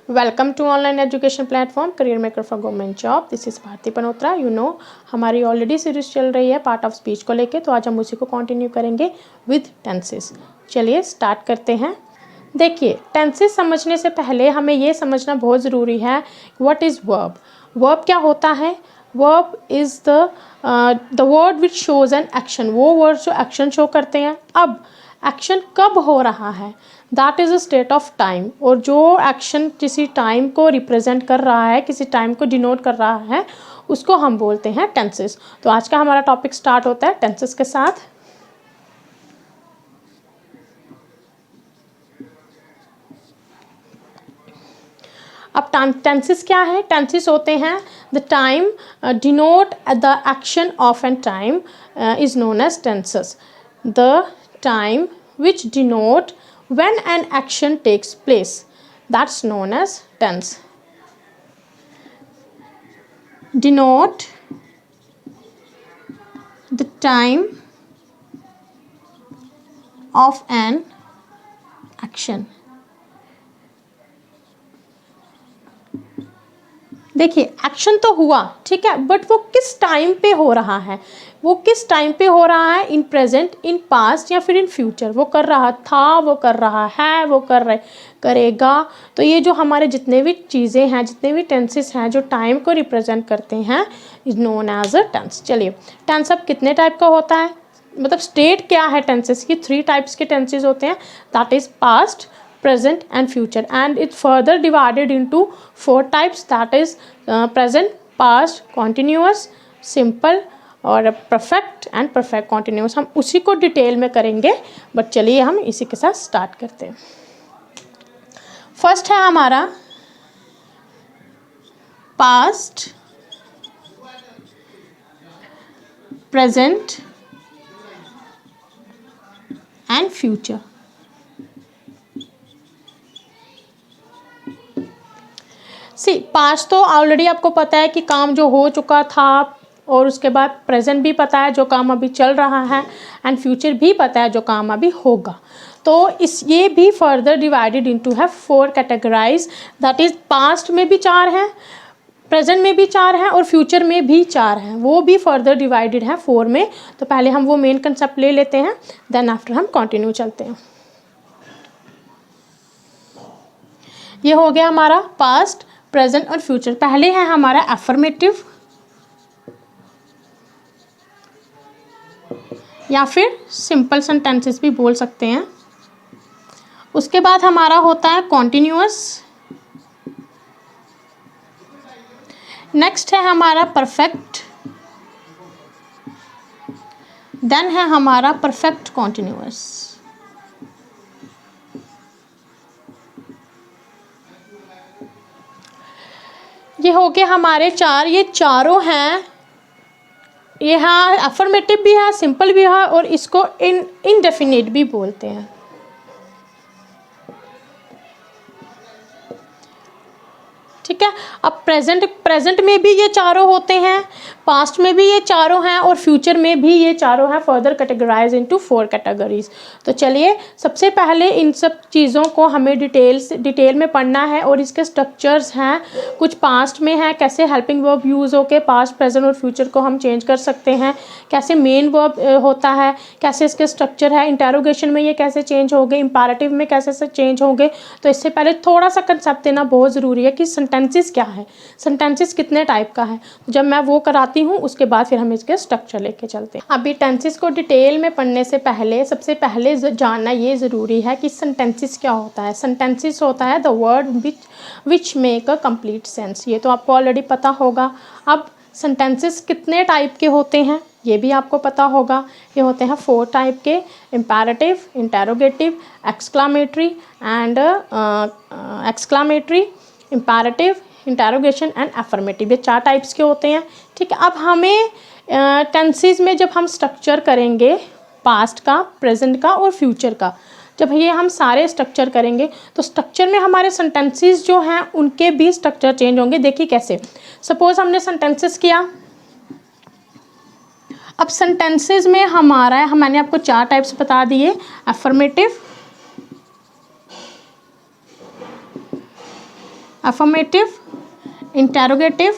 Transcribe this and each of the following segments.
Welcome to online education platform career maker for government job. This is Bharti Panotra. हमारी already series चल रही है part of speech को लेके, तो आज हम उसी को कंटिन्यू करेंगे विद टेंसेस। चलिए स्टार्ट करते हैं। देखिए, टेंसेस समझने से पहले हमें ये समझना बहुत ज़रूरी है व्हाट इज़ वर्ब। वर्ब क्या होता है? Verb is the word which shows an action. वो वर्ड जो एक्शन शो करते हैं। अब एक्शन कब हो रहा है, that is a state of time. और जो एक्शन किसी टाइम को रिप्रेजेंट कर रहा है, किसी टाइम को डिनोट कर रहा है, उसको हम बोलते हैं टेंसेस। तो आज का हमारा टॉपिक स्टार्ट होता है टेंसेस के साथ। अब टेंसेस क्या है? टेंसेस होते हैं the time denote the action of an time is known as tenses. The time which denote when an action takes place, that's known as tense. Denote the time of an action. देखिए, action तो हुआ, ठीक है, but वो किस time पे हो रहा है? वो किस टाइम पे हो रहा है? इन प्रेजेंट, इन पास्ट या फिर इन फ्यूचर। वो कर रहा था, वो कर रहा है, वो करेगा। तो ये जो हमारे जितने भी चीज़ें हैं, जितने भी टेंसेस हैं जो टाइम को रिप्रेजेंट करते हैं, is known as a tense. चलिए, टेंस अब कितने टाइप का होता है, मतलब स्टेट क्या है टेंसेस की? 3 टाइप्स के टेंसेस होते हैं, that is past, present and future, and it's further divided into 4 types, that is present, past, continuous, simple और perfect and perfect continuous। हम उसी को डिटेल में करेंगे, बट चलिए हम इसी के साथ स्टार्ट करते हैं। फर्स्ट है हमारा past, present and future. See past तो ऑलरेडी आपको पता है कि काम जो हो चुका था, और उसके बाद प्रेजेंट भी पता है जो काम अभी चल रहा है, एंड फ्यूचर भी पता है जो काम अभी होगा। तो ये भी फर्दर डिवाइडेड इनटू है 4 कैटेगराइज, दैट इज पास्ट में भी 4 हैं, प्रेजेंट में भी 4 हैं और फ्यूचर में भी 4 हैं। वो भी फर्दर डिवाइडेड है 4 में। तो पहले हम वो मेन कंसेप्ट ले लेते हैं, देन आफ्टर हम कंटिन्यू चलते हैं। ये हो गया हमारा पास्ट, प्रेजेंट और फ्यूचर। पहले है हमारा अफर्मेटिव या फिर सिंपल सेंटेंसेस भी बोल सकते हैं। उसके बाद हमारा होता है कॉन्टिन्यूअस। नेक्स्ट है हमारा परफेक्ट, देन है हमारा परफेक्ट कॉन्टिन्यूअस। ये हो गए हमारे 4। ये चारों हैं, ये हाँ अफर्मेटिव भी है, सिंपल भी है, और इसको इनडेफिनिट भी बोलते हैं। ठीक है। अब प्रेजेंट में भी ये चारों होते हैं, पास्ट में भी ये चारों हैं, और फ्यूचर में भी ये चारों हैं, फर्दर कैटेगराइज इनटू 4 कैटेगरीज। तो चलिए, सबसे पहले इन सब चीज़ों को हमें डिटेल में पढ़ना है, और इसके स्ट्रक्चर्स हैं। कुछ पास्ट में है, कैसे हेल्पिंग वर्ब यूज़ होके पास्ट, प्रेजेंट और फ्यूचर को हम चेंज कर सकते हैं, कैसे मेन वर्ब होता है, कैसे इसके स्ट्रक्चर है, इंटेरोगेशन में ये कैसे चेंज हो गए, इंपैरेटिव में कैसे चेंज हो गए। तो इससे पहले थोड़ा सा कंसेप्ट देना बहुत ज़रूरी है कि सेंटेंसेस क्या है, सेंटेंसेस कितने टाइप का है। जब मैं वो कराती हूँ, उसके बाद फिर हम इसके स्ट्रक्चर लेके चलते हैं। अभी टेंसेस को डिटेल में पढ़ने से पहले सबसे पहले जानना ये ज़रूरी है कि सेंटेंसेस क्या होता है। सेंटेंसेस होता है the word which make a complete sense. ये तो आपको ऑलरेडी पता होगा। अब सेंटेंसेस कितने टाइप के होते हैं ये भी आपको पता होगा। ये होते हैं 4 टाइप के, imperative, interrogative, exclamatory and exclamatory, imperative, interrogation and affirmative. ये 4 टाइप्स के होते हैं। ठीक है। अब हमें टेंसेस में जब हम स्ट्रक्चर करेंगे पास्ट का, प्रेजेंट का और फ्यूचर का, जब ये हम सारे स्ट्रक्चर करेंगे तो स्ट्रक्चर में हमारे सेंटेंसेस जो हैं उनके भी स्ट्रक्चर चेंज होंगे। देखिए कैसे। सपोज हमने सेंटेंसेस किया। अब सेंटेंसेस में हमारा है, मैंने आपको 4 टाइप्स बता दिए, affirmative, affirmative, interrogative,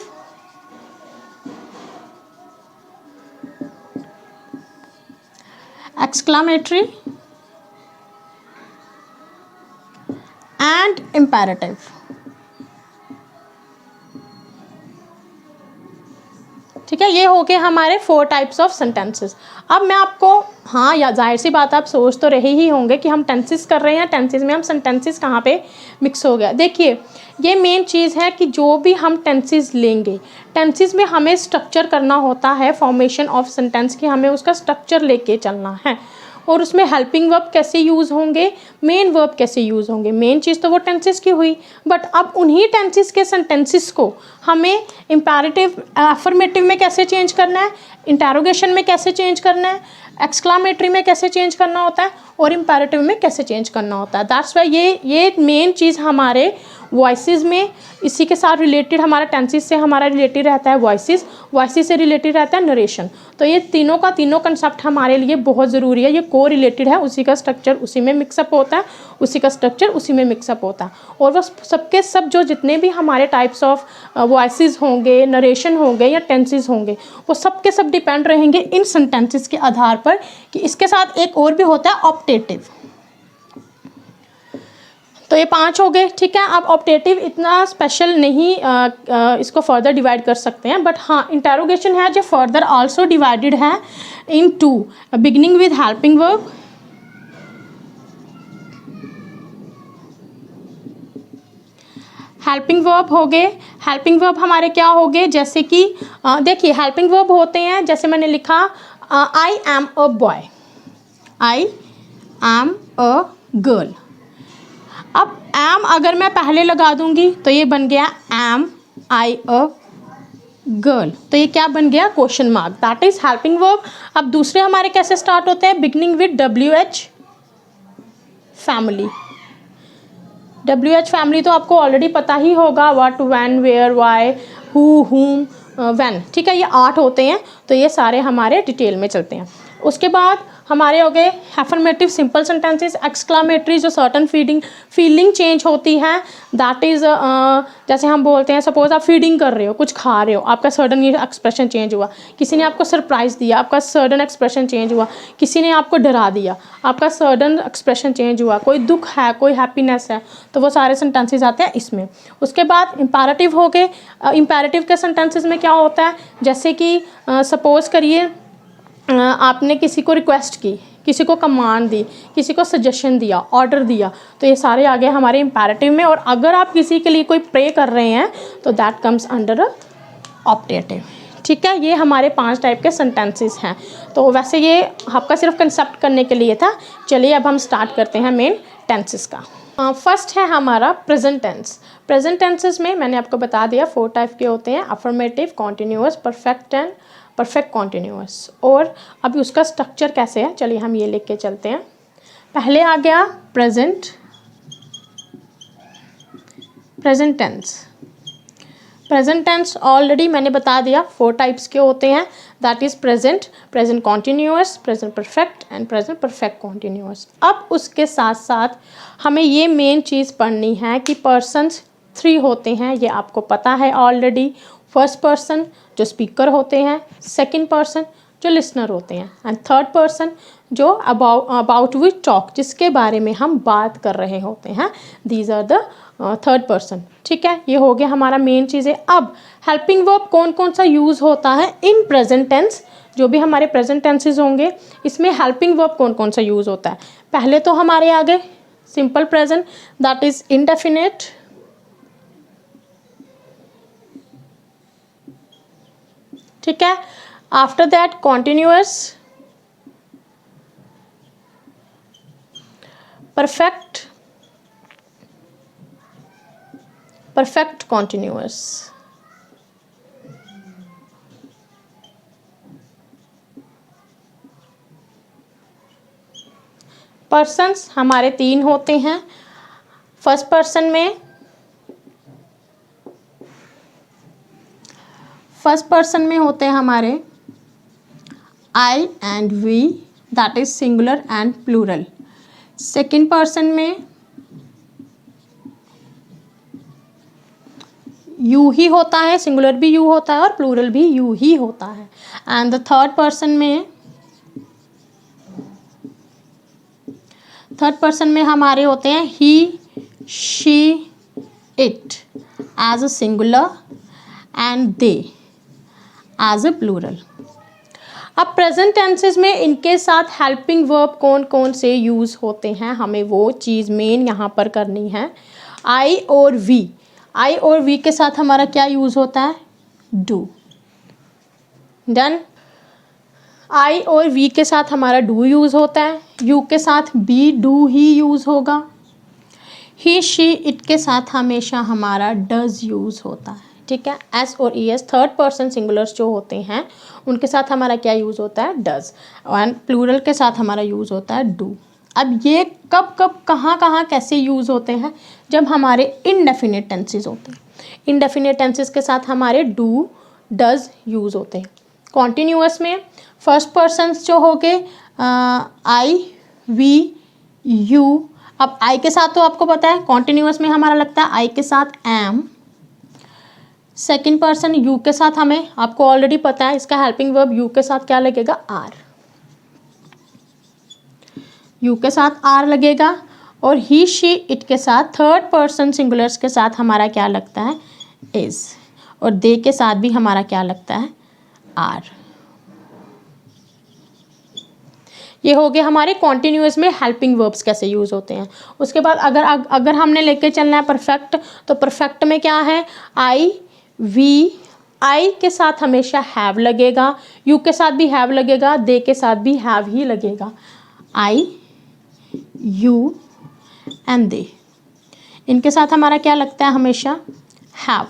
exclamatory and imperative। ठीक है, ये हो गए हमारे 4 टाइप्स ऑफ सेंटेंसेस। अब मैं आपको, हाँ या जाहिर सी बात आप सोच तो रहे ही होंगे कि हम टेंसेस कर रहे हैं, टेंसेस में हम सेंटेंसेस कहाँ पे मिक्स हो गया। देखिए ये मेन चीज़ है कि जो भी हम टेंसेस लेंगे, टेंसेस में हमें स्ट्रक्चर करना होता है, फॉर्मेशन ऑफ सेंटेंस की हमें उसका स्ट्रक्चर लेके चलना है। और उसमें हेल्पिंग वर्ब कैसे यूज़ होंगे, मेन वर्ब कैसे यूज़ होंगे, मेन चीज़ तो वो टेंसेस की हुई। बट अब उन्हीं टेंसेस के सेंटेंसेस को हमें इम्पेरेटिव अफर्मेटिव में कैसे चेंज करना है, इंटेरोगेशन में कैसे चेंज करना है, एक्सक्लामेटरी में कैसे चेंज करना होता है और इम्पेरेटिव में कैसे चेंज करना होता है। दैट्स वाई ये मेन चीज़ हमारे वॉइसेस में, इसी के साथ रिलेटेड हमारा टेंसेस से हमारा रिलेटेड रहता है वॉइसेस, वॉइसेस से रिलेटेड रहता है नरेशन। तो ये तीनों का तीनों कंसेप्ट हमारे लिए बहुत ज़रूरी है, ये को रिलेटेड है, उसी का स्ट्रक्चर उसी में मिक्सअप होता है, उसी का स्ट्रक्चर उसी में मिक्सअप होता है। और वह सबके सब जो जितने भी हमारे टाइप्स ऑफ वॉइसेस होंगे, नरेशन होंगे या टेंसेस होंगे, वो सब के सब डिपेंड रहेंगे इन सेंटेंसेस के आधार पर कि इसके साथ एक और भी होता है ऑप्टेटिव। तो ये 5 हो गए, ठीक है। अब ऑप्टेटिव इतना स्पेशल नहीं इसको फर्दर डिवाइड कर सकते हैं, बट हाँ इंटेरोगेशन है जो फर्दर आल्सो डिवाइडेड है इन 2, beginning with helping verb, helping verb हो गए। हेल्पिंग वर्ब हमारे क्या हो गए, जैसे कि देखिए हेल्पिंग वर्ब होते हैं, जैसे मैंने लिखा I am a boy, I am a girl. अब एम अगर मैं पहले लगा दूंगी तो ये बन गया एम आई अ गर्ल, तो ये क्या बन गया, question mark, that is helping verb. अब दूसरे हमारे कैसे स्टार्ट होते हैं, beginning with WH family. WH family तो आपको ऑलरेडी पता ही होगा, what, when, where, why, who, whom, when, ठीक है, ये 8 होते हैं, तो ये सारे हमारे डिटेल में चलते हैं। उसके बाद हमारे हो गए अफर्मेटिव सिंपल सेंटेंसेस, एक्सक्लामेटरी जो सर्टन फीलिंग चेंज होती है, दैट इज़ जैसे हम बोलते हैं सपोज आप फीडिंग कर रहे हो, कुछ खा रहे हो, आपका सर्टन ये एक्सप्रेशन चेंज हुआ, किसी ने आपको सरप्राइज़ दिया, आपका सर्टन एक्सप्रेशन चेंज हुआ, किसी ने आपको डरा दिया, आपका सर्टन एक्सप्रेशन चेंज हुआ, कोई दुख है, कोई हैप्पीनेस है, तो वो सारे सेंटेंसेस आते हैं इसमें। उसके बाद इम्पेरेटिव हो गए। इम्पेरेटिव के सेंटेंसेस में क्या होता है, जैसे कि सपोज करिए आपने किसी को रिक्वेस्ट की, किसी को कमांड दी, किसी को सजेशन दिया, ऑर्डर दिया, तो ये सारे आ गए हमारे इम्पेरेटिव में। और अगर आप किसी के लिए कोई प्रे कर रहे हैं तो that comes under a optative, ठीक है। ये हमारे 5 टाइप के सेंटेंसेस हैं। तो वैसे ये आपका सिर्फ कंसेप्ट करने के लिए था। चलिए अब हम स्टार्ट करते हैं मेन टेंसेस का। फर्स्ट है हमारा प्रेजेंट टेंस। प्रेजेंट टेंसेस में मैंने आपको बता दिया 4 टाइप के होते हैं, affirmative, continuous, perfect and perfect continuous. और अभी उसका स्ट्रक्चर कैसे है, चलिए हम ये लिख के चलते हैं। पहले आ गया present tense. Present tense already मैंने बता दिया 4 टाइप्स के होते हैं, that is present, present continuous, present perfect and present perfect continuous. अब उसके साथ साथ हमें ये मेन चीज़ पढ़नी है कि पर्सन्स 3 होते हैं, ये आपको पता है ऑलरेडी। फर्स्ट पर्सन जो स्पीकर होते हैं, सेकंड पर्सन जो लिसनर होते हैं, एंड थर्ड पर्सन जो अबाउट विच टॉक, जिसके बारे में हम बात कर रहे होते हैं, these are the third person, ठीक है। ये हो गया हमारा मेन चीज़ है। अब हेल्पिंग वर्ब कौन कौन सा यूज़ होता है इन प्रेजेंट टेंस, जो भी हमारे प्रेजेंट टेंसेज होंगे इसमें हेल्पिंग वर्ब कौन कौन सा यूज़ होता है। पहले तो हमारे आ गए simple present, that is indefinite, ठीक है। After that continuous, perfect continuous, persons हमारे 3 होते हैं। फर्स्ट पर्सन में होते हैं हमारे I and we, that is singular and plural. Second person में यू ही होता है, सिंगुलर भी यू होता है और प्लूरल भी यू ही होता है। एंड द थर्ड पर्सन में हमारे होते हैं he, she, it as a singular and they as a plural. अब प्रेजेंट टेंसेस में इनके साथ हेल्पिंग वर्ब कौन कौन से यूज़ होते हैं, हमें वो चीज़ मेन यहाँ पर करनी है। आई और वी, आई और वी के साथ हमारा क्या यूज़ होता है, डू। डन। आई और वी के साथ हमारा डू यूज़ होता है, यू के साथ बी डू ही यूज़ होगा, ही, शी, इट के साथ हमेशा हमारा डज यूज़ होता है, ठीक है। एस और E S third person singulars जो होते हैं उनके साथ हमारा क्या यूज़ होता है, डज। एंड प्लूरल के साथ हमारा यूज़ होता है डू। अब ये कब कब कहाँ कहाँ कैसे यूज़ होते हैं, जब हमारे इनडेफिनेट टेंसेस होते हैं। इनडेफिनेट टेंसेस के साथ हमारे डू डज यूज़ होते हैं। कॉन्टिन्यूअस में फर्स्ट पर्सन्स जो हो गए आई, वी, यू। अब आई के साथ तो आपको पता है कॉन्टिन्यूअस में हमारा लगता है आई के साथ एम। सेकंड पर्सन यू के साथ हमें, आपको ऑलरेडी पता है इसका हेल्पिंग वर्ब यू के साथ क्या लगेगा, आर। यू के साथ आर लगेगा। और ही, शी, इट के साथ थर्ड पर्सन सिंगुलर्स के साथ हमारा क्या लगता है, इज। और दे के साथ भी हमारा क्या लगता है, आर। ये हो गए हमारे कॉन्टिन्यूअस में हेल्पिंग वर्ब्स कैसे यूज़ होते हैं। उसके बाद अगर हमने लेके चलना है परफेक्ट, तो परफेक्ट में क्या है, आई, वी, आई के साथ हमेशा हैव लगेगा, यू के साथ भी हैव लगेगा, दे के साथ भी हैव ही लगेगा। आई, यू एंड दे, इनके साथ हमारा क्या लगता है हमेशा, हैव।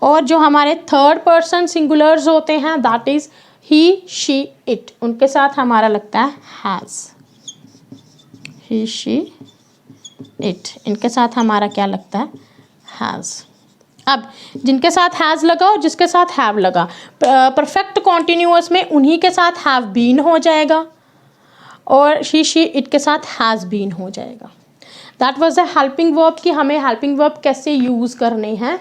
और जो हमारे थर्ड पर्सन सिंगुलर्स होते हैं that is he, she, it, उनके साथ हमारा लगता है हैज़। ही, शी, इट, इनके साथ हमारा क्या लगता है, हैज़। अब जिनके साथ हैज़ लगा और जिसके साथ हैव लगा, परफेक्ट कॉन्टिन्यूअस में उन्हीं के साथ हैव बीन हो जाएगा और ही, शी, इट के साथ हैज़ बीन हो जाएगा। That was the helping verb कि हमें हेल्पिंग वर्ब कैसे यूज़ करने हैं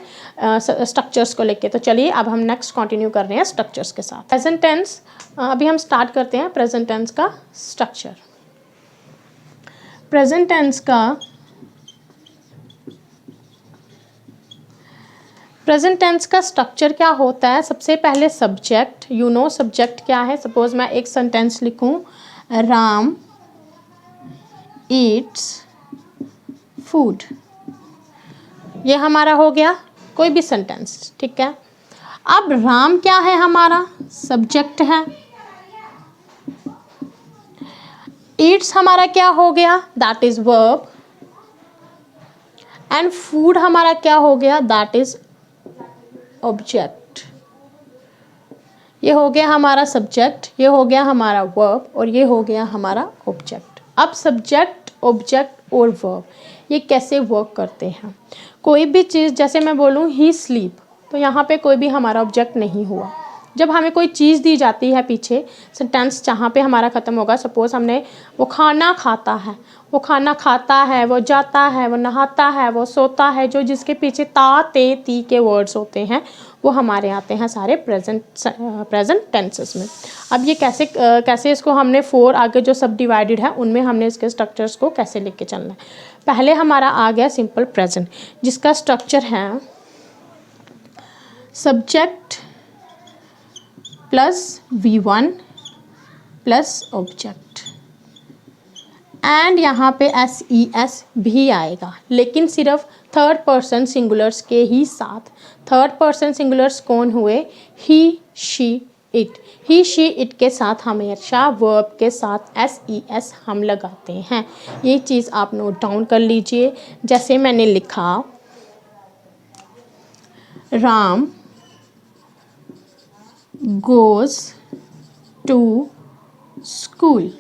स्ट्रक्चर्स को लेके। तो चलिए अब हम नेक्स्ट कंटिन्यू कर रहे हैं स्ट्रक्चर्स के साथ। प्रेजेंट टेंस, अभी हम स्टार्ट करते हैं प्रेजेंट टेंस का स्ट्रक्चर। प्रेजेंट टेंस का स्ट्रक्चर क्या होता है, सबसे पहले सब्जेक्ट। यू नो सब्जेक्ट क्या है। सपोज मैं एक सेंटेंस लिखूं, राम ईट्स फूड, ये हमारा हो गया कोई भी सेंटेंस, ठीक है। अब राम क्या है, हमारा सब्जेक्ट है। ईट्स हमारा क्या हो गया, that is verb. And food हमारा क्या हो गया, दैट इज ऑब्जेक्ट। ये हो गया हमारा सब्जेक्ट, ये हो गया हमारा वर्ब और ये हो गया हमारा ऑब्जेक्ट। अब सब्जेक्ट, ऑब्जेक्ट और वर्ब ये कैसे वर्क करते हैं। कोई भी चीज़, जैसे मैं बोलूँ ही स्लीप, तो यहाँ पे कोई भी हमारा ऑब्जेक्ट नहीं हुआ। जब हमें कोई चीज़ दी जाती है पीछे सेंटेंस जहाँ पे हमारा ख़त्म होगा, सपोज हमने वो खाना खाता है, वो खाना खाता है, वो जाता है, वो नहाता है, वो सोता है, जो जिसके पीछे ता, ते, ती के वर्ड्स होते हैं वो हमारे आते हैं सारे प्रेजेंट टेंसेस में। अब ये कैसे इसको हमने 4 आगे जो सब डिवाइडेड है उनमें हमने इसके स्ट्रक्चर्स को कैसे लेके चलना है। पहले हमारा आ गया सिंपल प्रेजेंट, जिसका स्ट्रक्चर है subject plus V1 plus object and यहाँ पे SES भी आएगा, लेकिन सिर्फ थर्ड पर्सन सिंगुलर्स के ही साथ। थर्ड पर्सन सिंगुलर्स कौन हुए, he, she, it. He, she, it के साथ हमेशा वर्ब के साथ SES हम लगाते हैं। ये चीज़ आप नोट डाउन कर लीजिए। जैसे मैंने लिखा Ram goes to school.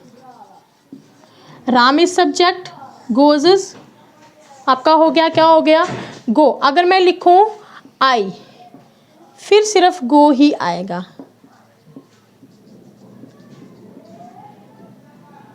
Ram is subject, goes is आपका हो गया, क्या हो गया, गो। अगर मैं लिखूं आई, फिर सिर्फ गो ही आएगा।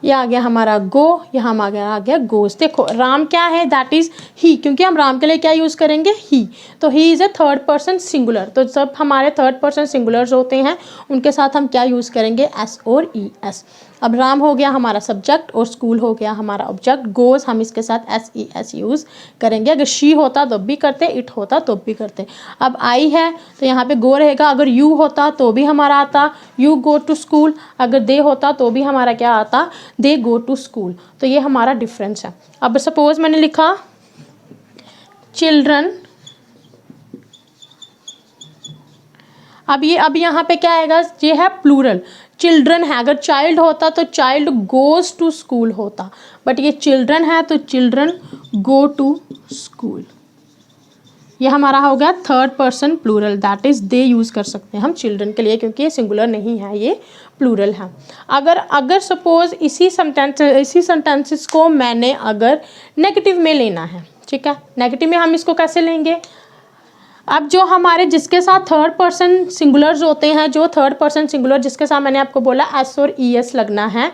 ये आ गया हमारा गो, यहाँ आ गया गोस। देखो राम क्या है, दैट इज़ ही, क्योंकि हम राम के लिए क्या यूज़ करेंगे, ही। तो he is a third person singular. तो जब हमारे थर्ड पर्सन सिंगुलर्स होते हैं उनके साथ हम क्या यूज़ करेंगे, एस और ई एस। अब राम हो गया हमारा सब्जेक्ट और स्कूल हो गया हमारा ऑब्जेक्ट। गोज हम इसके साथ एस ई एस यूज़ करेंगे। अगर शी होता तो भी करते, इट होता तो भी करते। अब आई है तो यहाँ पे गो रहेगा। अगर यू होता तो भी हमारा आता यू गो टू स्कूल। अगर दे होता तो भी हमारा क्या आता, दे गो टू स्कूल। तो ये हमारा डिफरेंस है। अब सपोज मैंने लिखा चिल्ड्रन, अब यहाँ पे क्या आएगा, ये है प्लूरल, चिल्ड्रन है। अगर चाइल्ड होता तो चाइल्ड गोज टू स्कूल होता, बट ये चिल्ड्रन है तो चिल्ड्रन गो टू स्कूल। ये हमारा हो गया third person plural, that is they use कर सकते हैं हम चिल्ड्रन के लिए, क्योंकि ये सिंगुलर नहीं है, ये प्लूरल है। अगर सपोज इसी सेंटेंसेस को मैंने अगर नेगेटिव में लेना है, ठीक है, नेगेटिव में हम इसको कैसे लेंगे। अब जो हमारे जिसके साथ थर्ड पर्सन सिंगुलर्स होते हैं, जो थर्ड पर्सन सिंगुलर जिसके साथ मैंने आपको बोला एस और ई एस लगना है,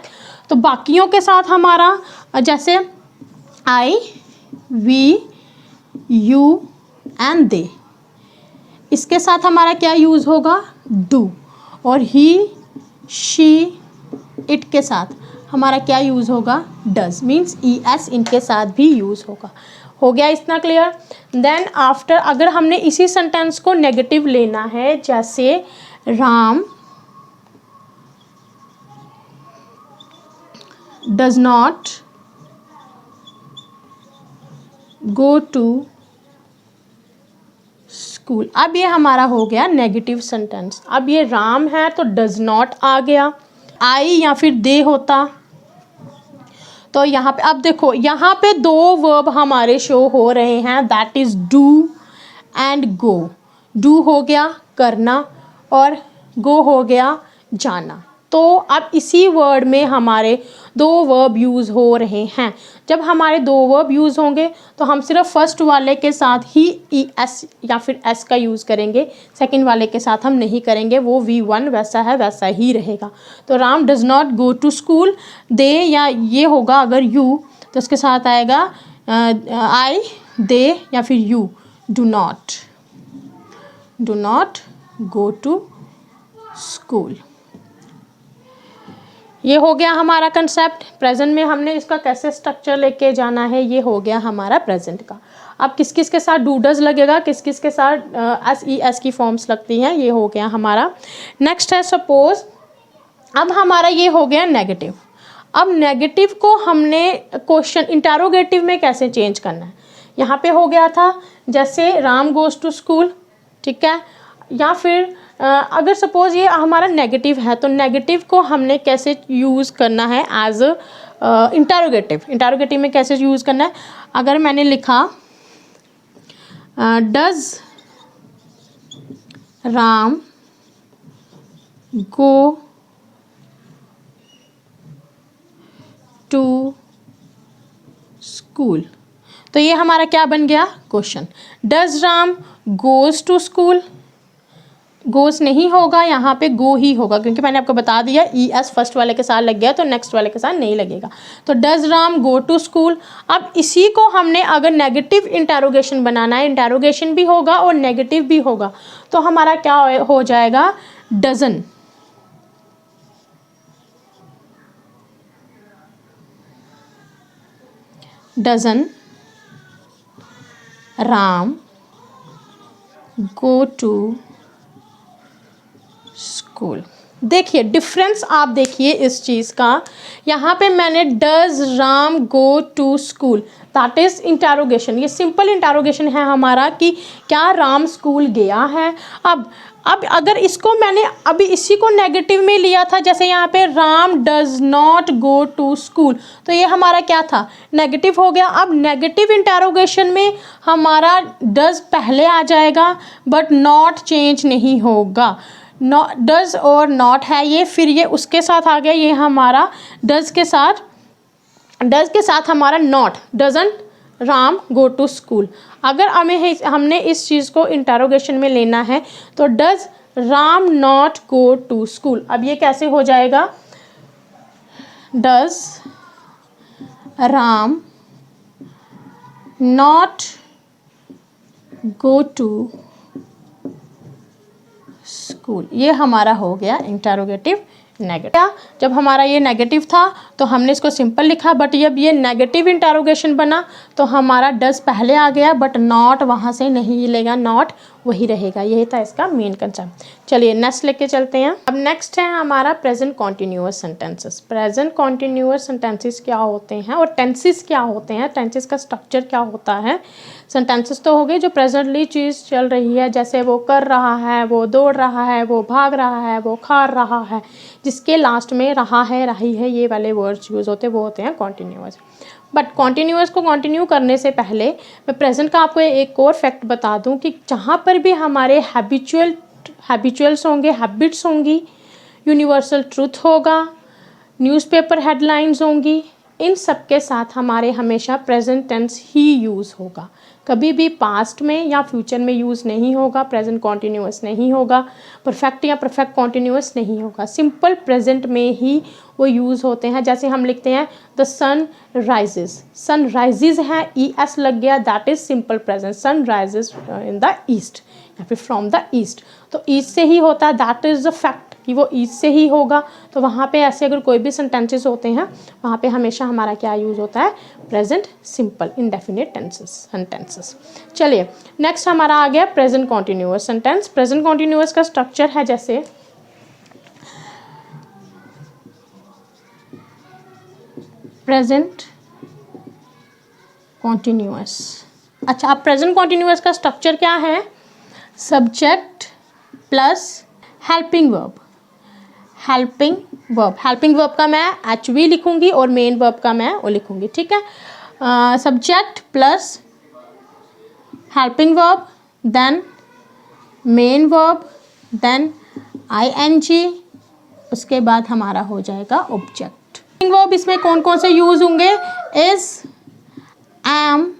तो बाकियों के साथ हमारा जैसे आई, वी, यू एंड दे, इसके साथ हमारा क्या यूज़ होगा, डू। और ही, शी, इट के साथ हमारा क्या यूज़ होगा, डज। मीन्स ई एस इनके साथ भी यूज़ होगा। हो गया इतना क्लियर। देन आफ्टर अगर हमने इसी सेंटेंस को नेगेटिव लेना है, जैसे Ram does not go to school. अब ये हमारा हो गया नेगेटिव सेंटेंस। अब ये राम है तो डज नॉट आ गया। आई या फिर दे होता तो यहाँ पे अब देखो यहाँ पे दो वर्ब हमारे शो हो रहे हैं, that is do and go. Do हो गया करना और गो हो गया जाना। तो अब इसी वर्ड में हमारे दो वर्ब यूज़ हो रहे हैं। जब हमारे दो वर्ब यूज़ होंगे तो हम सिर्फ फर्स्ट वाले के साथ ही ई एस या फिर एस का यूज़ करेंगे, सेकंड वाले के साथ हम नहीं करेंगे, वो V1 वैसा है वैसा ही रहेगा। तो Ram does not go to school. They या ये होगा अगर यू तो उसके साथ आएगा आई, दे या फिर you do not go to school. ये हो गया हमारा कंसेप्ट। प्रेजेंट में हमने इसका कैसे स्ट्रक्चर लेके जाना है, ये हो गया हमारा प्रेजेंट का। अब किस किस के साथ डू डज लगेगा, किस किस के साथ एस ई एस की फॉर्म्स लगती हैं, ये हो गया हमारा। नेक्स्ट है सपोज अब हमारा ये हो गया नेगेटिव। अब नेगेटिव को हमने क्वेश्चन इंटरोगेटिव में कैसे चेंज करना है। यहाँ पे हो गया था जैसे राम गोज टू स्कूल, ठीक है, या फिर अगर सपोज ये हमारा नेगेटिव है तो नेगेटिव को हमने कैसे यूज़ करना है एज इंटरोगेटिव। इंटरोगेटिव में कैसे यूज़ करना है, अगर मैंने लिखा does Ram go to school, तो ये हमारा क्या बन गया question. Does Ram goes to school, goes नहीं होगा, यहाँ पे गो ही होगा, क्योंकि मैंने आपको बता दिया ई एस फर्स्ट वाले के साथ लग गया तो नेक्स्ट वाले के साथ नहीं लगेगा। तो does Ram go to school. अब इसी को हमने अगर नेगेटिव इंटरोगेशन बनाना है, इंटरोगेशन भी होगा और नेगेटिव भी होगा, तो हमारा क्या हो जाएगा, doesn't. Doesn't Ram go to school. देखिए डिफरेंस आप देखिए इस चीज़ का, यहाँ पे मैंने does Ram go to school, that is interrogation. ये सिंपल इंटरोगेशन है हमारा कि क्या राम स्कूल गया है। अब अगर इसको मैंने अभी इसी को नेगेटिव में लिया था, जैसे यहाँ पे Ram does not go to school, तो ये हमारा क्या था, नेगेटिव हो गया। अब नेगेटिव इंटरोगेशन में हमारा डज पहले आ जाएगा बट नॉट चेंज नहीं होगा। नॉट डज और नॉट है ये, फिर ये उसके साथ आ गया, ये हमारा डज के साथ हमारा not, doesn't Ram go to school. अगर हमने इस चीज़ को इंटरोगेशन में लेना है तो does Ram not go to school. अब ये कैसे हो जाएगा, does Ram not go to school. ये हमारा हो गया इंटरोगेटिव नेगेटिव। जब हमारा ये नेगेटिव था तो हमने इसको सिंपल लिखा, बट जब ये नेगेटिव इंटरोगेशन बना तो हमारा डज पहले आ गया, बट नॉट वहाँ से नहीं हिलेगा, नॉट वही रहेगा। यही था इसका मेन कंसेप्ट। चलिए नेक्स्ट लेके चलते हैं। अब नेक्स्ट है हमारा present continuous sentences. Present continuous sentences क्या होते हैं और टेंसेस क्या होते हैं, टेंसेस का स्ट्रक्चर क्या होता है। सेंटेंसेस तो हो गए जो प्रेजेंटली चीज़ चल रही है, जैसे वो कर रहा है, वो दौड़ रहा है, वो भाग रहा है, वो खा रहा है, जिसके लास्ट में रहा है, रही है, ये वाले वर्ड्स यूज़ होते हैं, वो होते हैं कॉन्टिन्यूअस। बट कॉन्टिन्यूअस को कंटिन्यू करने से पहले मैं प्रेजेंट का आपको एक और फैक्ट बता दूं कि जहाँ पर भी हमारे हैबिचुअल्स होंगे, हैबिट्स होंगी, यूनिवर्सल ट्रूथ होगा, न्यूज़पेपर हेडलाइंस होंगी, इन सब के साथ हमारे हमेशा प्रेजेंट टेंस ही यूज़ होगा। कभी भी पास्ट में या फ्यूचर में यूज़ नहीं होगा, प्रेजेंट कॉन्टिन्यूअस नहीं होगा, परफेक्ट या परफेक्ट कॉन्टिन्यूअस नहीं होगा। सिंपल प्रेजेंट में ही वो यूज़ होते हैं। जैसे हम लिखते हैं the sun rises, sun rises है, ES लग गया, that is simple present. Sun rises in the east या फिर फ्रॉम द ईस्ट, तो ईस्ट से ही होता है, दैट इज द फैक्ट कि वो ईस्ट से ही होगा। तो वहाँ पे ऐसे अगर कोई भी सेंटेंसेस होते हैं वहाँ पे हमेशा हमारा क्या यूज़ होता है, प्रेजेंट सिंपल इंडेफिनिट सेंटेंसेस। चलिए नेक्स्ट हमारा आ गया present continuous sentence. Present continuous का स्ट्रक्चर है जैसे प्रेजेंट कॉन्टिन्यूअस। अच्छा, अब प्रेजेंट कॉन्टिन्यूअस का स्ट्रक्चर क्या है, subject plus helping verb. Helping verb का मैं HV लिखूंगी और मेन वर्ब का मैं वो लिखूंगी, ठीक है। Subject plus helping verb, then main verb, then ING, उसके बाद हमारा हो जाएगा ऑब्जेक्ट। वर्ब इसमें कौन कौन से यूज होंगे, इज, एम,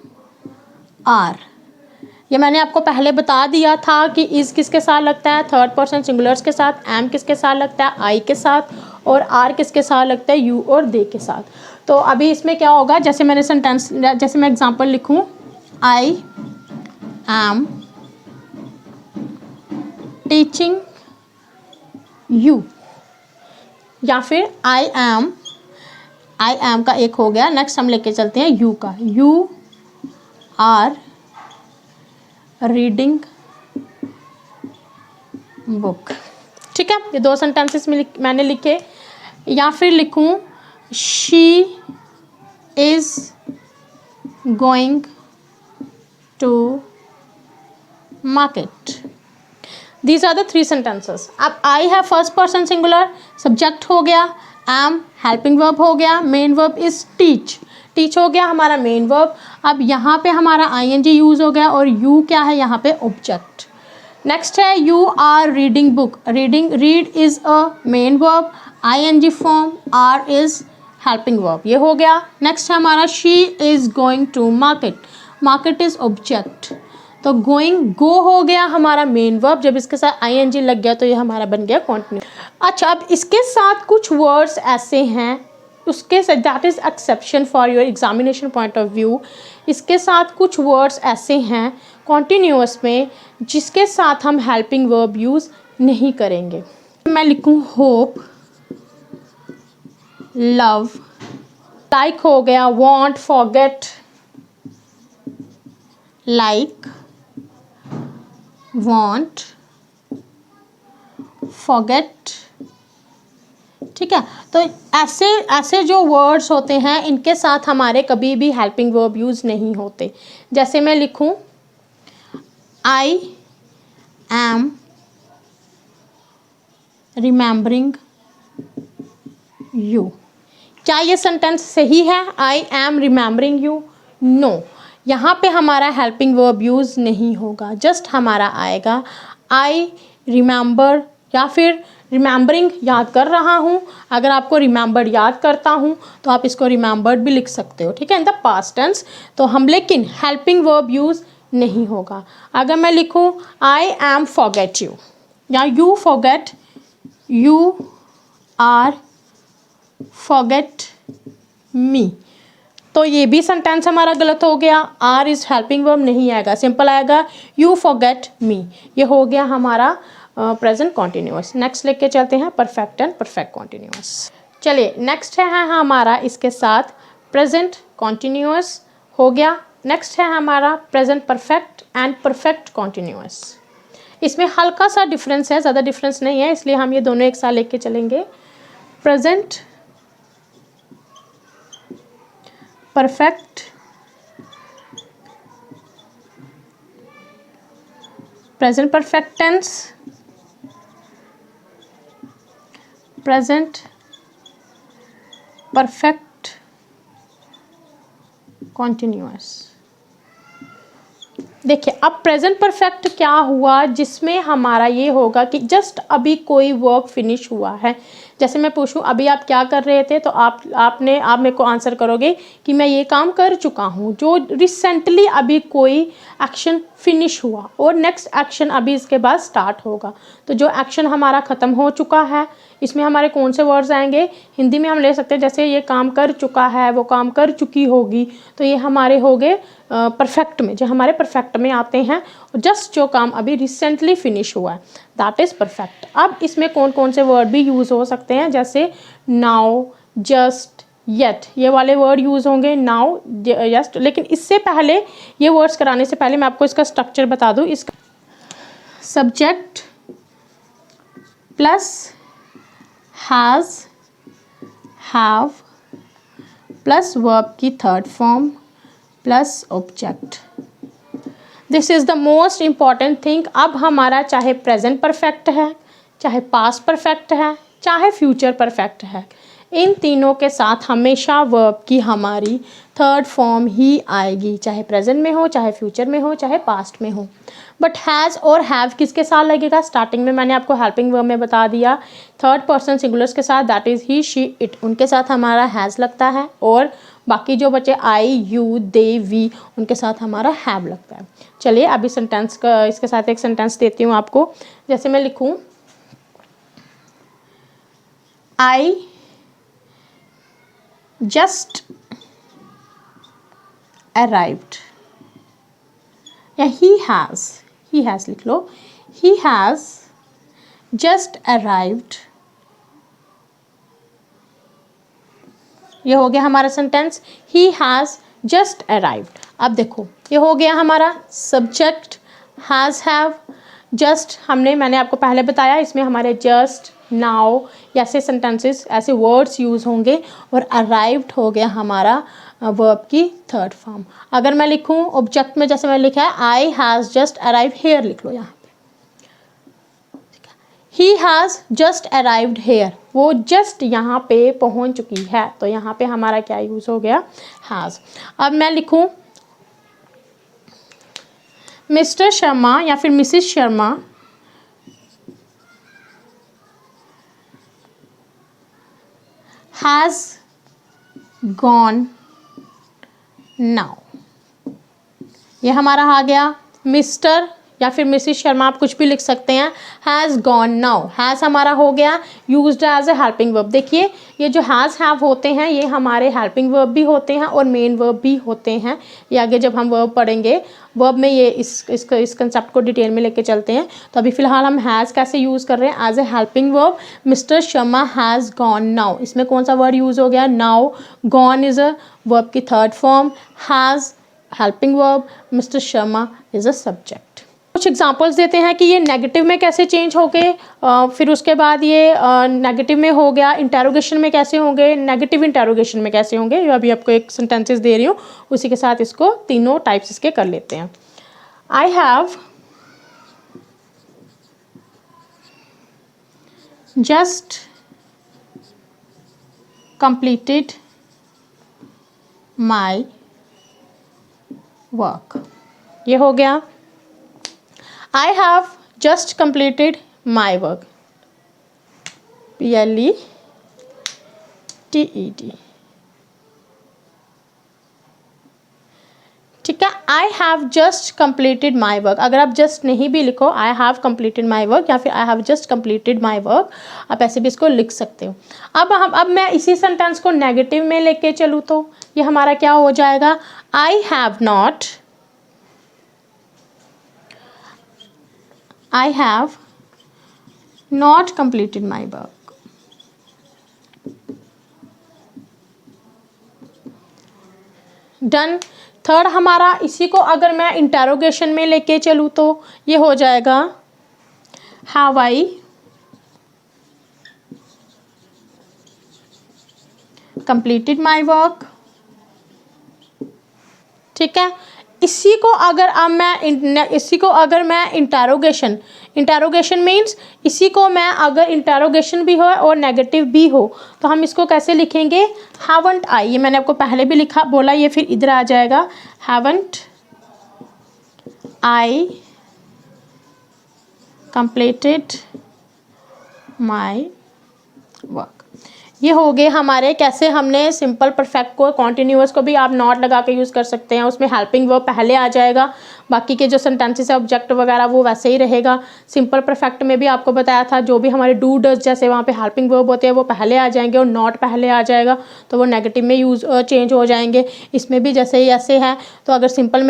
आर। ये मैंने आपको पहले बता दिया था कि इज किसके साथ लगता है, थर्ड पर्सन सिंगुलर्स के साथ, एम किसके साथ लगता है, आई के साथ, और आर किसके साथ लगता है, यू और दे के साथ। तो अभी इसमें क्या होगा, जैसे मैंने सेंटेंस, जैसे मैं एग्जांपल लिखूं, आई एम टीचिंग यू, या फिर आई एम का एक हो गया। नेक्स्ट हम लेके चलते हैं यू का, यू आर रीडिंग बुक, ठीक है। ये दो सेंटेंसेस में मैंने लिखे। या फिर लिखूं she is going to market. These are the 3 sentences. अब आई है फर्स्ट पर्सन सिंगुलर, सब्जेक्ट हो गया, एम हेल्पिंग वर्ब हो गया, main verb is teach, teach हो गया हमारा मेन वर्ब। अब यहाँ पे हमारा ING यूज़ हो गया और यू क्या है यहाँ पे, ऑब्जेक्ट। नेक्स्ट है you are reading book, read is a main verb, ING form, are is helping verb, ये हो गया। नेक्स्ट है हमारा she is going to market, market is object. तो गोइंग, गो हो गया हमारा मेन वर्ब, जब इसके साथ ING लग गया तो ये हमारा बन गया कॉन्टिन्यू। अच्छा, अब इसके साथ कुछ वर्ड्स ऐसे हैं, उसके साथ, that is exception for your examination point of view, इसके साथ कुछ वर्ड्स ऐसे हैं कॉन्टिन्यूअस में जिसके साथ हम हेल्पिंग वर्ब यूज़ नहीं करेंगे। मैं लिखूँ होप, लव, लाइक हो गया, want, forget, like, want, forget, ठीक है। तो ऐसे जो वर्ड्स होते हैं इनके साथ हमारे कभी भी हेल्पिंग वर्ब यूज़ नहीं होते। जैसे मैं लिखूं आई एम रिमेंबरिंग यू, क्या ये सेंटेंस सही है, I am remembering you? No, यहाँ पे हमारा हेल्पिंग वर्ब यूज़ नहीं होगा, जस्ट हमारा आएगा आई रिमेंबर, या फिर रिमेंबरिंग याद कर रहा हूँ। अगर आपको रिमेंबर्ड याद करता हूँ तो आप इसको रिमेंबर्ड भी लिख सकते हो, ठीक है, इन द पास्ट टेंस। तो हम, लेकिन हेल्पिंग वर्ब यूज़ नहीं होगा। अगर मैं लिखूँ आई एम फॉरगेट यू, या you forget, you are forget me, तो ये भी सेंटेंस हमारा गलत हो गया। आर इज हेल्पिंग वर्ब नहीं आएगा, सिंपल आएगा यू फॉरगेट मी। ये हो गया हमारा प्रेजेंट कॉन्टिन्यूअस। नेक्स्ट लेके चलते हैं परफेक्ट एंड परफेक्ट कॉन्टिन्यूअस। चलिए नेक्स्ट है हमारा इसके साथ प्रेजेंट कॉन्टिन्यूअस हो गया। नेक्स्ट है हमारा present perfect and perfect continuous. इसमें हल्का सा डिफरेंस है, ज़्यादा डिफरेंस नहीं है, इसलिए हम ये दोनों एक साथ लेके चलेंगे। Present perfect, present perfect tense, present perfect continuous. देखिए अब प्रेजेंट परफेक्ट क्या हुआ, जिसमें हमारा ये होगा कि जस्ट अभी कोई वर्क फिनिश हुआ है। जैसे मैं पूछूं अभी आप क्या कर रहे थे, तो आप मेरे को आंसर करोगे कि मैं ये काम कर चुका हूँ। जो रिसेंटली अभी कोई एक्शन फिनिश हुआ और नेक्स्ट एक्शन अभी इसके बाद स्टार्ट होगा, तो जो एक्शन हमारा ख़त्म हो चुका है, इसमें हमारे कौन से वर्ड्स आएंगे, हिंदी में हम ले सकते हैं जैसे ये काम कर चुका है, वो काम कर चुकी होगी, तो ये हमारे हो गए परफेक्ट में, जो हमारे परफेक्ट में आते हैं। जस्ट जो काम अभी रिसेंटली फिनिश हुआ है दैट इज़ परफेक्ट। अब इसमें कौन कौन से वर्ड भी यूज़ हो सकते हैं, जैसे नाउ, जस्ट, येट, ये वाले वर्ड यूज़ होंगे नाउ जस्ट। लेकिन इससे पहले ये वर्ड्स कराने से पहले मैं आपको इसका स्ट्रक्चर बता दूँ। इसका subject plus has, have plus verb की third form plus object. This is the most important thing. अब हमारा चाहे प्रेजेंट परफेक्ट है, चाहे पास्ट परफेक्ट है, चाहे फ्यूचर परफेक्ट है, इन तीनों के साथ हमेशा वर्ब की हमारी थर्ड फॉर्म ही आएगी, चाहे प्रेजेंट में हो, चाहे फ्यूचर में हो, चाहे पास्ट में हो। बट हैज़ और हैव किसके साथ लगेगा, स्टार्टिंग में मैंने आपको हेल्पिंग वर्ब में बता दिया, थर्ड पर्सन सिंगुलर्स के साथ, that is he, she, it, उनके साथ हमारा हैज़ लगता है, और बाकी जो बचे आई, यू, दे, वी, उनके साथ हमारा हैव लगता है। चलिए अभी सेंटेंस का इसके साथ एक सेंटेंस देती हूँ आपको। जैसे मैं लिखूँ आई जस्ट अराइव्ड, या ही हैज़ लिख लो, ही हैज़ जस्ट अराइव्ड। ये हो गया हमारा sentence, he has just arrived. अब देखो ये हो गया हमारा सब्जेक्ट हैज़, हैव, जस्ट। मैंने आपको पहले बताया इसमें हमारे जस्ट, नाउ ऐसे सेंटेंसेस, ऐसे वर्ड्स यूज़ होंगे, और अराइव्ड हो गया हमारा वर्ब की थर्ड फॉर्म। अगर मैं लिखूं ऑब्जेक्ट में, जैसे मैंने लिखा है I has just arrived here, लिख लो यहाँ पे, he has just arrived here, वो जस्ट यहाँ पे पहुँच चुकी है, तो यहाँ पे हमारा क्या यूज़ हो गया, हैज़। अब मैं लिखूं मिस्टर शर्मा या फिर Mrs Sharma has gone now, ये हमारा आ गया मिस्टर या फिर मिसिस शर्मा, आप कुछ भी लिख सकते हैं, हैज़ गॉन नाउ। हैज़ हमारा हो गया used as a helping verb. देखिए ये जो हैज़, हैव होते हैं ये हमारे हेल्पिंग वर्ब भी होते हैं और मेन वर्ब भी होते हैं। ये आगे जब हम वर्ब पढ़ेंगे, वर्ब में ये इस कंसेप्ट को डिटेल में लेके चलते हैं। तो अभी फ़िलहाल हम हैज़ कैसे यूज़ कर रहे हैं, as a helping verb. Mister Sharma has gone now, इसमें कौन सा वर्ड यूज़ हो गया, now. Gone is a verb की third form, has helping verb, mister Sharma is a subject. कुछ एग्जांपल्स देते हैं कि ये नेगेटिव में कैसे चेंज हो गए, फिर उसके बाद ये नेगेटिव में हो गया, इंटेरोगेशन में कैसे होंगे, नेगेटिव इंटेरोगेशन में कैसे होंगे। ये अभी आपको एक सेंटेंसेस दे रही हूँ, उसी के साथ इसको तीनों टाइप्स इसके कर लेते हैं। I have just completed my work, ये हो गया। I have just completed my work, PLETED, ठीक है। I have just completed my work, अगर आप जस्ट नहीं भी लिखो, I have completed my work या फिर I have just completed my work, आप ऐसे भी इसको लिख सकते हो। अब मैं इसी सेंटेंस को नेगेटिव में लेके चलूँ तो ये हमारा क्या हो जाएगा, I have not completed my work. Done. Third हमारा, इसी को अगर मैं इंटेरोगेशन में लेके चलूँ तो ये हो जाएगा, have I completed my work. ठीक है। इसी को अगर मैं इंटेरोगेशन मीन्स इसी को मैं अगर इंटेरोगेशन भी हो और नेगेटिव भी हो तो हम इसको कैसे लिखेंगे, हैवंट आई, ये मैंने आपको पहले भी बोला, ये फिर इधर आ जाएगा, haven't I completed my work. ये हो गए हमारे, कैसे हमने सिंपल परफेक्ट को, कॉन्टिन्यूअस को भी आप नॉट लगा के यूज़ कर सकते हैं, उसमें हेल्पिंग वर्ब पहले आ जाएगा, बाकी के जो सेंटेंसेस है ऑब्जेक्ट वगैरह वो वैसे ही रहेगा। सिंपल परफेक्ट में भी आपको बताया था, जो भी हमारे डू डज जैसे वहाँ पे हेल्पिंग वर्ब होते हैं वो पहले आ जाएंगे और नॉट पहले आ जाएगा, तो वो नेगेटिव में चेंज हो जाएंगे। इसमें भी जैसे ही ऐसे है, तो अगर सिंपल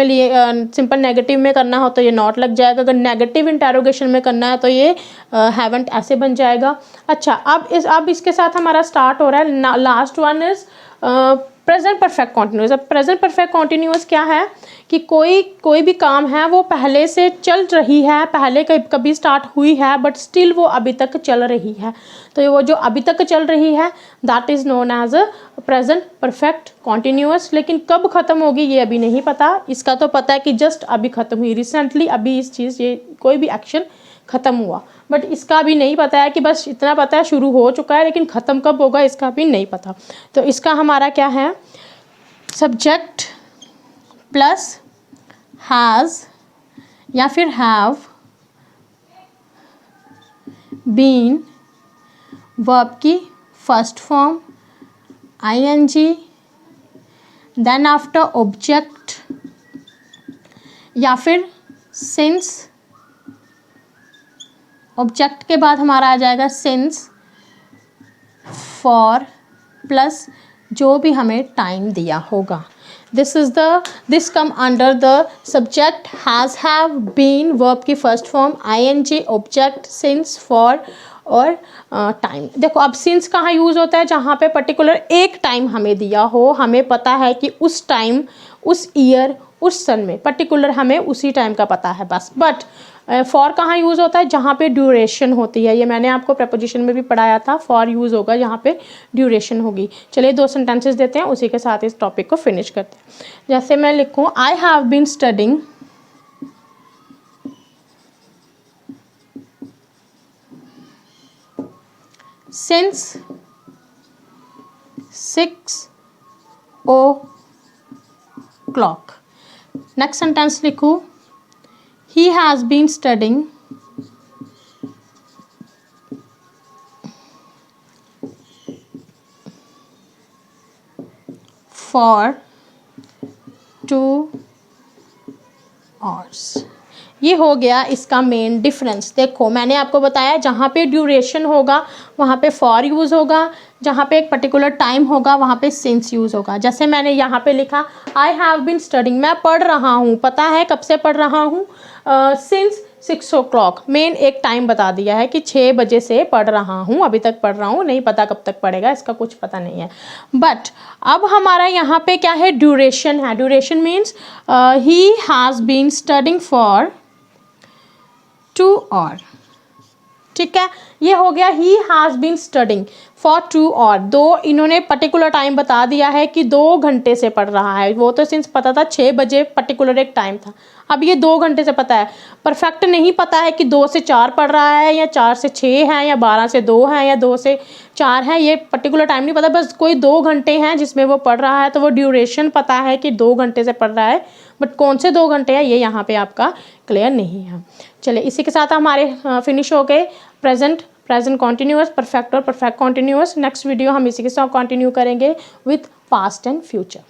नेगेटिव में करना हो तो ये नॉट लग जाएगा, अगर नेगेटिव इंटेरोगेशन में करना है तो ये हैवंट ऐसे बन जाएगा। अच्छा, अब इसके साथ हमारा स्टार्ट हो रहा है, last one is present perfect continuous. अब प्रेजेंट परफेक्ट कॉन्टिन्यूस क्या है कि कोई भी काम है वो पहले से चल रही है, पहले कभी स्टार्ट हुई है बट स्टिल वो अभी तक चल रही है, तो वो जो अभी तक चल रही है that is known as a present perfect continuous. लेकिन कब ख़त्म होगी ये अभी नहीं पता, इसका तो पता है कि जस्ट अभी ख़त्म हुई, रिसेंटली अभी ये कोई भी एक्शन ख़त्म हुआ, बट इसका भी नहीं पता है कि बस इतना पता है शुरू हो चुका है, लेकिन ख़त्म कब होगा इसका भी नहीं पता। तो इसका हमारा क्या है, सब्जेक्ट प्लस हैज़ या फिर हैव बीन, वर्ब की first form ing, then after object या फिर सिंस, ऑब्जेक्ट के बाद हमारा आ जाएगा सिंस, फॉर प्लस जो भी हमें टाइम दिया होगा। This come under the subject has, have, been, verb की first form ing, object, since, for और टाइम। देखो अब सिंस कहाँ यूज़ होता है, जहाँ पे पर्टिकुलर एक टाइम हमें दिया हो, हमें पता है कि उस टाइम, उस ईयर, उस सन में पर्टिकुलर हमें उसी टाइम का पता है बस। बट फॉर कहाँ यूज़ होता है, जहाँ पे ड्यूरेशन होती है, ये मैंने आपको प्रपोजिशन में भी पढ़ाया था, फॉर यूज़ होगा जहाँ पे ड्यूरेशन होगी। चलिए 2 सेंटेंसेस देते हैं, उसी के साथ इस टॉपिक को फिनिश करते हैं। जैसे मैं लिखूँ, I have been studying since 6 o'clock। Next sentence लिखूँ, he has been studying for 2 hours। ये हो गया इसका मेन डिफरेंस। देखो मैंने आपको बताया जहाँ पे ड्यूरेशन होगा वहाँ पे फॉर यूज़ होगा, जहाँ पे एक पर्टिकुलर टाइम होगा वहाँ पे सिंस यूज़ होगा। जैसे मैंने यहाँ पे लिखा आई हैव बीन स्टडिंग, मैं पढ़ रहा हूँ, पता है कब से पढ़ रहा हूँ, सिंस 6 o'clock, मेन एक टाइम बता दिया है कि 6 बजे से पढ़ रहा हूँ, अभी तक पढ़ रहा हूँ, नहीं पता कब तक पढ़ेगा, इसका कुछ पता नहीं है। बट अब हमारा यहाँ पे क्या है, ड्यूरेशन है। Duration means he has been studying for 2 hours। ठीक है, ये हो गया he has been studying for 2 hours। दो इन्होंने पर्टिकुलर टाइम बता दिया है कि 2 घंटे से पढ़ रहा है, वो तो सिंस पता था 6 बजे पर्टिकुलर एक टाइम था, अब ये 2 घंटे से पता है। परफेक्ट नहीं पता है कि 2 से 4 पढ़ रहा है या 4 से 6 है या 12 से 2 है या 2 से 4 है, ये पर्टिकुलर टाइम नहीं पता, बस कोई 2 घंटे हैं जिसमें वो पढ़ रहा है, तो वो ड्यूरेशन पता है कि 2 घंटे से पढ़ रहा है, बट कौन से 2 घंटे है ये यहाँ पे आपका क्लियर नहीं है। चलिए इसी के साथ हमारे फिनिश हो गए प्रेजेंट, प्रेजेंट कॉन्टिन्यूअस, परफेक्ट और परफेक्ट कॉन्टिन्यूअस। नेक्स्ट वीडियो हम इसी के साथ कंटिन्यू करेंगे विथ पास्ट एंड फ्यूचर।